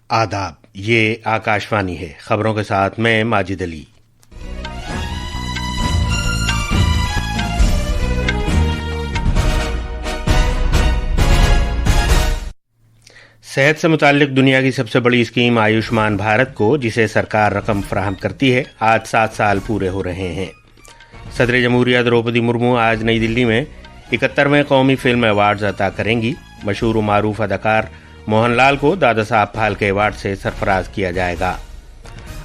آداب، یہ آکاشوانی ہے۔ خبروں کے ساتھ میں ماجد علی۔ صحت سے متعلق دنیا کی سب سے بڑی اسکیم آیوشمان بھارت کو، جسے سرکار رقم فراہم کرتی ہے، آج 7 سال پورے ہو رہے ہیں۔ صدر جمہوریہ دروپدی مرمو آج نئی دلی میں 71ویں قومی فلم ایوارڈز عطا کریں گی۔ مشہور و معروف اداکار موہن لال کو دادا صاحب پھالکے ایوارڈ سے سرفراز کیا جائے گا۔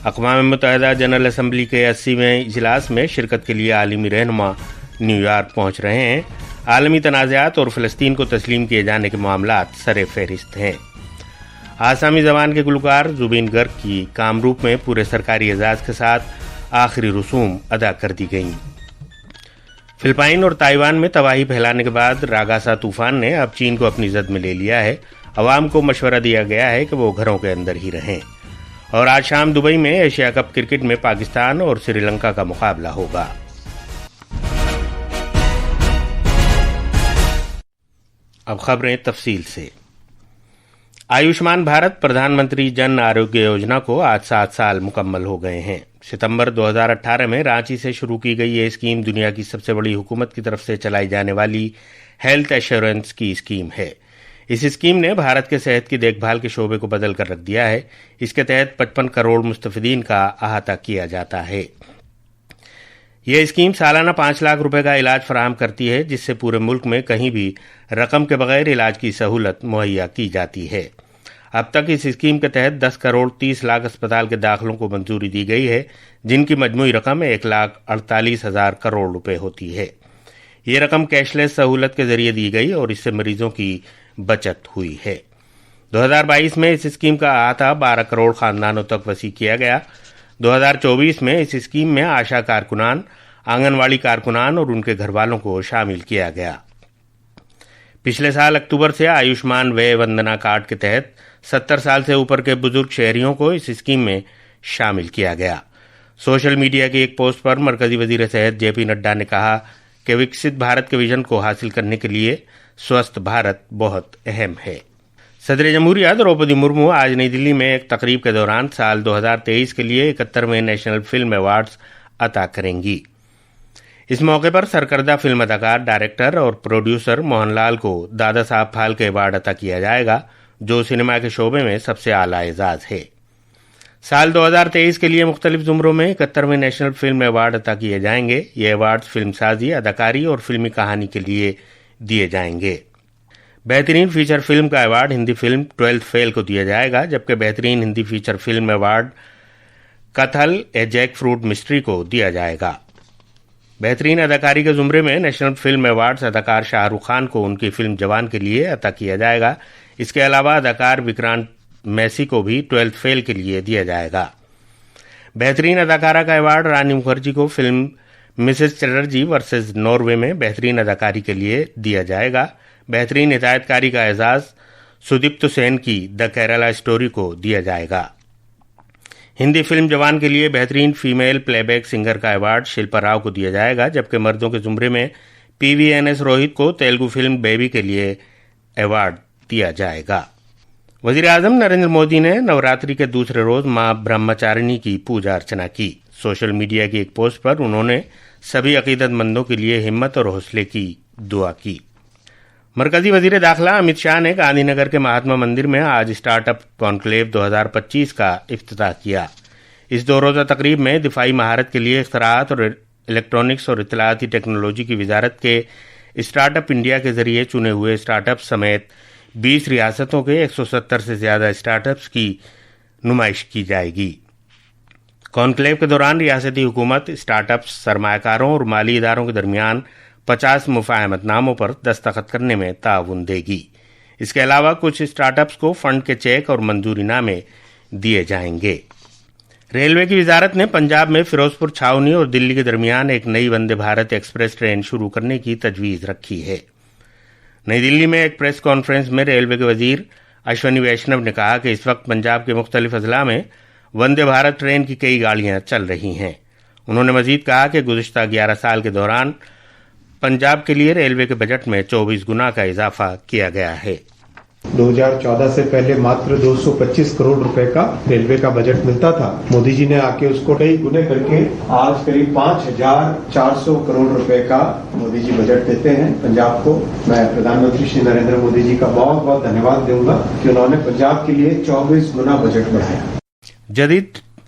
اقوام متحدہ جنرل اسمبلی کے 80ویں اجلاس میں شرکت کے لیے عالمی رہنما نیو یارک پہنچ رہے ہیں۔ عالمی تنازعات اور فلسطین کو تسلیم کیے جانے کے معاملات سر فہرست ہیں۔ آسامی زبان کے گلوکار زبین گرگ کی کامروپ میں پورے سرکاری اعزاز کے ساتھ آخری رسوم ادا کر دی گئیں۔ فلپائن اور تائیوان میں تباہی پھیلانے کے بعد راگاسا طوفان نے اب چین کو اپنی زد میں لے لیا ہے۔ عوام کو مشورہ دیا گیا ہے کہ وہ گھروں کے اندر ہی رہیں۔ اور آج شام دبئی میں ایشیا کپ کرکٹ میں پاکستان اور سری لنکا کا مقابلہ ہوگا۔ اب خبریں تفصیل سے۔ آیوشمان بھارت پردھان منتری جن آروگیہ یوجنا کو آج 7 سال مکمل ہو گئے ہیں۔ ستمبر 2018 میں رانچی سے شروع کی گئی یہ اسکیم دنیا کی سب سے بڑی حکومت کی طرف سے چلائی جانے والی ہیلتھ ایشورنس کی اسکیم ہے۔ اس اسکیم نے بھارت کے صحت کی دیکھ بھال کے شعبے کو بدل کر رکھ دیا ہے۔ اس کے تحت 55 کروڑ مستفیدین کا احاطہ کیا جاتا ہے۔ یہ اسکیم سالانہ 5 لاکھ روپے کا علاج فراہم کرتی ہے، جس سے پورے ملک میں کہیں بھی رقم کے بغیر علاج کی سہولت مہیا کی جاتی ہے۔ اب تک اس اسکیم کے تحت 10 کروڑ 30 لاکھ اسپتال کے داخلوں کو منظوری دی گئی ہے، جن کی مجموعی رقم 1,48,000 کروڑ روپے ہوتی ہے۔ یہ رقم کیش لیس سہولت کے ذریعے دی گئی اور اس سے مریضوں کی بچت ہوئی ہے۔ 2022 میں اس اسکیم کا احاطہ 12 کروڑ خاندانوں تک وسیع کیا گیا۔ 2024 میں اس اسکیم میں آشا کارکنان، آنگن واڑی کارکنان اور ان کے گھر والوں کو شامل کیا گیا۔ پچھلے سال اکتوبر سے آیوشمان وے وندنا کارڈ کے تحت 70 سال سے اوپر کے بزرگ شہریوں کو اس اسکیم میں شامل کیا گیا۔ سوشل میڈیا کی ایک پوسٹ پر مرکزی وزیر صحت جے پی نڈا نے کہا کہ وکست بھارت کے ویژن کو حاصل کرنے کے لیے سوستھ بھارت بہت اہم ہے۔ صدر جمہوریہ دروپدی مرمو آج نئی دلی میں ایک تقریب کے دوران سال 2023 کے لیے 71ویں نیشنل فلم ایوارڈز عطا کریں گی۔ اس موقع پر سرکردہ فلم اداکار، ڈائریکٹر اور پروڈیوسر موہن لال کو دادا صاحب پھالکے ایوارڈ عطا کیا جائے گا، جو سنیما کے شعبے میں سب سے اعلیٰ اعزاز ہے۔ سال 2023 کے لیے مختلف زمروں میں 71ویں نیشنل فلم ایوارڈ عطا کیے جائیں گے۔ یہ ایوارڈز فلم سازی، اداکاری اور فلمی کہانی کے لیے دیے جائیں گے۔ بہترین فیچر فلم کا ایوارڈ ہندی فلم 12th فیل کو دیا جائے گا، جبکہ بہترین Hindi feature film award کتھل a jack fruit mystery کو دیا جائے گا۔ بہترین اداکاری کے زمرے میں نیشنل فلم ایوارڈز اداکار شاہ رخ خان کو ان کی فلم جوان کے لیے عطا کیا جائے گا۔ اس کے علاوہ اداکار وکرانت میسی کو بھی 12th فیل کے لیے دیا جائے گا۔ بہترین اداکارہ کا ایوارڈ رانی مکھرجی کو film Mrs Chatterjee versus Norway میں بہترین اداکاری کے لیے دیا جائے گا۔ بہترین ہدایت کاری کا اعزاز سدیپت سین کی دی کیرلا اسٹوری کو دیا جائے گا۔ ہندی فلم جوان کے لیے بہترین فیمیل پلے بیک سنگر کا ایوارڈ شلپا راؤ کو دیا جائے گا، جبکہ مردوں کے زمرے میں PVNS روہت کو تیلگو فلم بیبی کے لیے ایوارڈ دیا جائے گا۔ وزیر اعظم نریندر مودی نے نوراتری کے دوسرے روز ماں برہمچارنی کی پوجا ارچنا کی۔ سوشل میڈیا کی ایک پوسٹ پر انہوں نے سبھی عقیدت مندوں کے لیے ہمت اور حوصلے کی دعا کی۔ مرکزی وزیر داخلہ امت شاہ نے گاندھی نگر کے مہاتما مندر میں آج اسٹارٹ اپ کانکلیو 2025 کا افتتاح کیا۔ اس 2 روزہ تقریب میں دفاعی مہارت کے لیے اختراعات اور الیکٹرانکس اور اطلاعاتی ٹیکنالوجی کی وزارت کے اسٹارٹ اپ انڈیا کے ذریعے چنے ہوئے اسٹارٹ اپ سمیت 20 ریاستوں کے 170 سے زیادہ اسٹارٹ اپس کی نمائش کی جائے گی۔ کانکلیو کے دوران ریاستی حکومت، اسٹارٹ اپس، سرمایہ کاروں اور مالی اداروں کے درمیان 50 مفاہمت ناموں پر دستخط کرنے میں تعاون دے گی۔ اس کے علاوہ کچھ اسٹارٹ اپس کو فنڈ کے چیک اور منظوری نامے دیے جائیں گے۔ ریلوے کی وزارت نے پنجاب میں فیروزپور چھاؤنی اور دلی کے درمیان ایک نئی وندے بھارت ایکسپریس ٹرین شروع کرنے کی تجویز رکھی ہے۔ نئی دلی میں ایک پریس کانفرنس میں ریلوے کے وزیر اشونی ویشنو نے کہا کہ اس وقت پنجاب کے مختلف اضلاع میں وندے بھارت ٹرین کی کئی گاڑیاں چل رہی ہیں۔ انہوں نے مزید کہا کہ گزشتہ 11 سال کے دوران پنجاب کے لیے ریلوے کے بجٹ میں 24 گنا کا اضافہ کیا گیا ہے۔ 2014 से पहले मात्र 225 करोड़ रुपए का रेलवे का बजट मिलता था। मोदी जी ने आके उसको कई गुने करके आज करीब 5,400 करोड़ रुपए का मोदी जी बजट देते हैं पंजाब को। मैं प्रधानमंत्री श्री नरेंद्र मोदी जी का बहुत बहुत धन्यवाद दूंगा कि उन्होंने पंजाब के लिए 24 गुना बजट बढ़ाया।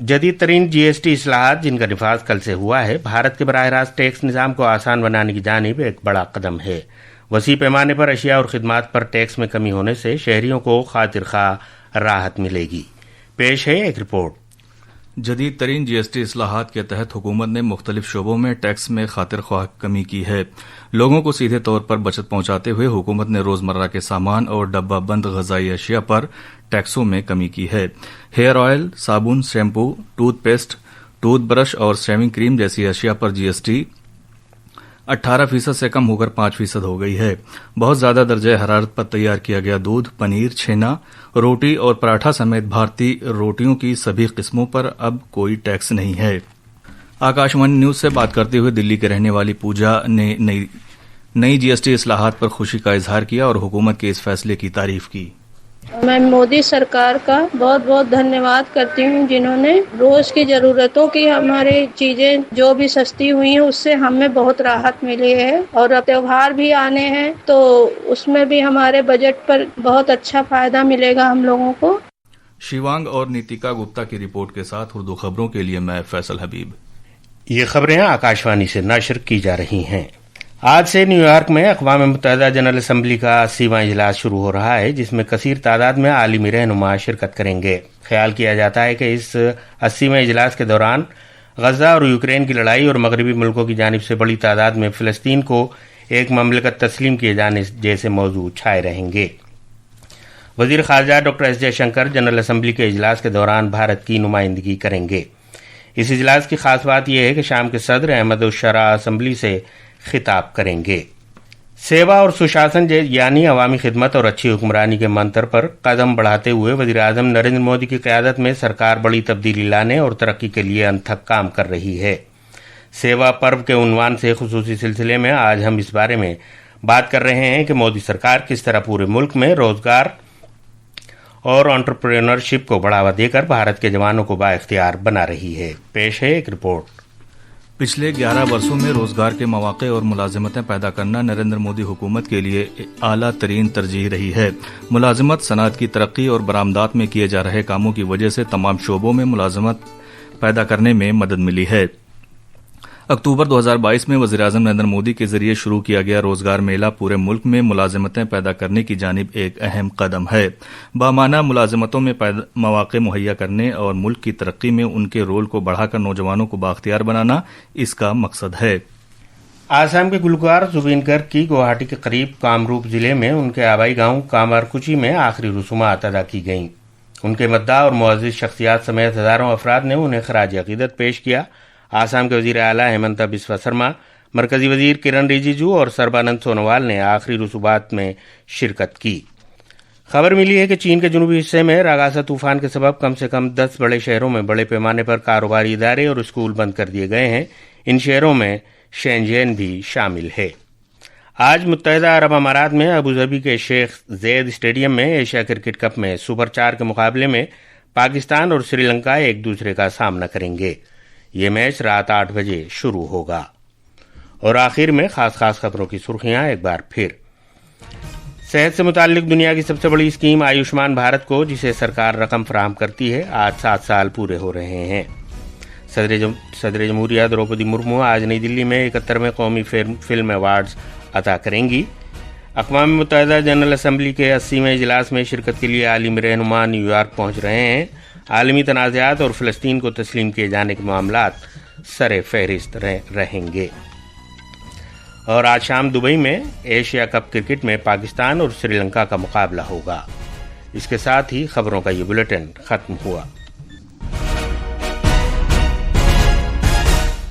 जदीद तरीन जीएसटी इस्लाहात जिनका निफाज कल से हुआ है, भारत के बराह रास्त टैक्स निज़ाम को आसान बनाने की जानिब एक बड़ा कदम है। वसी पैमाने पर अशिया और खिदमात पर टैक्स में कमी होने से शहरियों को खातिर खा राहत मिलेगी। पेश है एक रिपोर्ट। जदीद तरीन जीएसटी इस्लाहात के तहत हुकूमत ने मुख्तलिफ शोबों में टैक्स में खातिर ख्वाह कमी की है। लोगों को सीधे तौर पर बचत पहुंचाते हुए हुकूमत ने रोजमर्रा के सामान और डब्बा बंद ग़िज़ाई अशिया पर टैक्सों में कमी की है। हेयर ऑयल, साबुन, शैम्पू, टूथपेस्ट, टूथब्रश और शेविंग क्रीम जैसी अशिया पर जीएसटी 18% से कम होकर 5% हो गई है। बहुत ज्यादा दर्जे हरारत पर तैयार किया गया दूध, पनीर, छेना, रोटी और पराठा समेत भारतीय रोटियों की सभी किस्मों पर अब कोई टैक्स नहीं है। आकाशवाणी न्यूज से बात करते हुए दिल्ली के रहने वाली पूजा ने नई जीएसटी इस्लाहात पर खुशी का इजहार किया और हुकूमत के इस फैसले की तारीफ की। मैं मोदी सरकार का बहुत बहुत धन्यवाद करती हूँ, जिन्होंने रोज की जरूरतों की हमारी चीजें जो भी सस्ती हुई हैं उससे हमें बहुत राहत मिली है। और अब त्योहार भी आने हैं तो उसमें भी हमारे बजट पर बहुत अच्छा फायदा मिलेगा हम लोगों को। शिवांग और नीतिका गुप्ता की रिपोर्ट के साथ उर्दू खबरों के लिए मैं फैसल हबीब। ये खबरें आकाशवाणी से नशर की जा रही हैं। आज से न्यूयॉर्क में अक़वाम मुत्तहिदा जनरल असम्बली का 80वां इजलास शुरू हो रहा है, जिसमें कसीर तादाद में आलिमी रहनुमा शिरकत करेंगे। ख्याल किया जाता है कि इस 80वें इजलास के दौरान गजा और यूक्रेन की लड़ाई और मगरबी मुल्कों की जानिब से बड़ी तादाद में फ़लस्तीन को एक ममलकत तस्लीम किए जाने जैसे मौजू छाए रहेंगे। वज़ीर ख़ारजा doctor S Jaishankar general assembly के इजलास के दौरान भारत की नुमाइंदगी करेंगे। इस इजलास की खास बात यह है कि शाम के सदर अहमद उश-शरा असम्बली से खिताब करेंगे। सेवा और सुशासन यानी अवामी खिदमत और अच्छी हुक्मरानी के मंत्र पर कदम बढ़ाते हुए वज़ीर आज़म नरेंद्र मोदी की क़यादत में सरकार बड़ी तब्दीली लाने और तरक्की के लिए अनथक काम कर रही है। सेवा पर्व के उन्वान से खुसूसी सिलसिले में आज हम इस बारे में बात कर रहे हैं कि मोदी सरकार किस तरह पूरे मुल्क में रोजगार और एंटरप्रेन्योरशिप को बढ़ावा देकर भारत के जवानों को बाइख्तियार बना रही है। पेश है एक रिपोर्ट। पिछले 11 वर्षों में रोजगार के मौके और मुलाजिमतें पैदा करना नरेंद्र मोदी हुकूमत के लिए आला तरीन तरजीह रही है। मुलाजिमत, सनअत की तरक्की और बरामदात में किए जा रहे कामों की वजह से तमाम शोबों में मुलाजिमत पैदा करने में मदद मिली है। अक्टूबर 2022 में वज़ीर-ए-आज़म नरेंद्र मोदी के जरिए शुरू किया गया रोजगार मेला पूरे मुल्क में मुलाजिमतें पैदा करने की जानिब एक अहम कदम है। बामाना मुलाजिमतों में मौके मुहैया करने और मुल्क की तरक्की में उनके रोल को बढ़ाकर नौजवानों को बाख्तियार बनाना इसका मकसद है। आसाम के गुलजार जुबिन गर्ग की गुवाहाटी के करीब कामरूप जिले में उनके आबाई गांव कामारकुची में आखिरी रसूमात अदा की गईं। उनके मद्दा और मुअज़्ज़िज़ शख्सियात समेत हजारों अफराद ने उन्हें खराज अक़ीदत पेश किया। आसाम के वज़ीर आला हेमंता बिस्वा शर्मा, मरकजी वज़ीर किरण रिजिजू और सर्बानंद सोनोवाल ने आखिरी रसूमात में शिरकत की। खबर मिली है कि चीन के जनूबी हिस्से में रागासा तूफान के सबब कम से कम 10 बड़े शहरों में बड़े पैमाने पर कारोबारी इदारे और स्कूल बंद कर दिए गए हैं। इन शहरों में शेंजेन भी शामिल है। आज मुत्तहिदा अरब अमारात में अबूधाबी के शेख ज़ैद स्टेडियम में एशिया क्रिकेट कप में सुपर 4 के मुकाबले में पाकिस्तान और श्रीलंका एक दूसरे का सामना करेंगे। ये मैच रात 8 बजे शुरू होगा। और आखिर में खास खबरों की सुर्खियां एक बार फिर। सेहत से मुताल्लिक दुनिया की सबसे बड़ी स्कीम आयुष्मान भारत को, जिसे सरकार रकम फराहम करती है, आज 7 साल पूरे हो रहे हैं। सदर जमहूरिया द्रौपदी मुर्मू आज नई दिल्ली में 71वें कौमी फिल्म अवार्ड्स अता करेंगी। अक़वाम मुत्तहिदा जनरल असम्बली के 80वें इजलास में शिरकत के लिए आलिमी रहनुमा न्यूयॉर्क पहुंच रहे हैं। आलमी तनाज़ात और फ़लस्तीन को तस्लीम किए जाने के मामलात सरे फहरिस्त रहेंगे। और आज शाम दुबई में एशिया कप क्रिकेट में पाकिस्तान और श्रीलंका का मुकाबला होगा। इसके साथ ही खबरों का ये बुलेटिन ख़त्म हुआ।